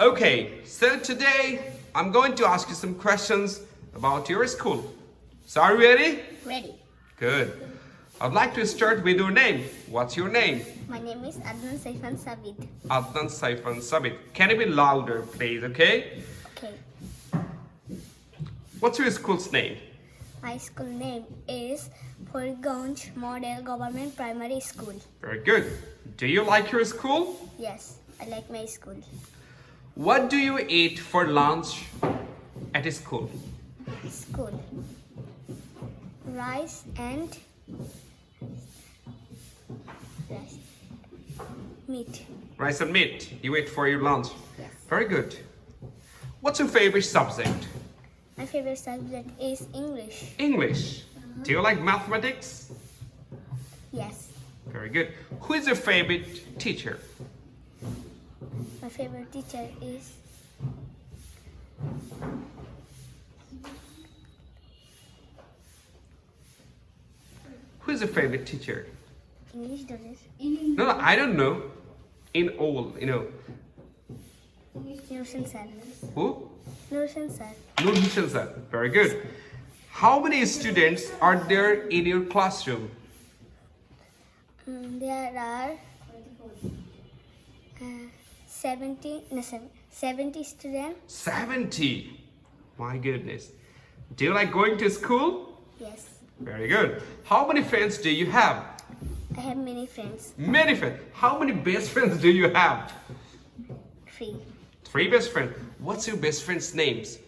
Okay, so today I'm going to ask you some questions about your school. So are you ready? Ready. Good. I'd like to start with your name. What's your name? My name is Adnan Saifan Sabit. Adnan Saifan Sabit. Can you be louder, please, okay? Okay. What's your school's name? My school name is Poriganj Model Government Primary School. Very good. Do you like your school? Yes, I like my school. What do you eat for lunch at school? School. Rice and meat. Rice and meat. You eat for your lunch? Yes. Very good. What's your favorite subject? My favorite subject is English. English. Do you like mathematics? Yes. Very good. Who is your favorite teacher? My favorite teacher is Who is your favorite teacher? English teacher. No, I don't know. In all, Nursen sir. Who? Nursen sir. Nur Hussain sir. Very good. How many students are there in your classroom? There are 70 students. 70. My goodness. Do you like going to school? Yes. Very good. How many friends do you have? I have many friends. Many friends. How many best friends do you have? 3. 3 best friends. What's your best friends' names?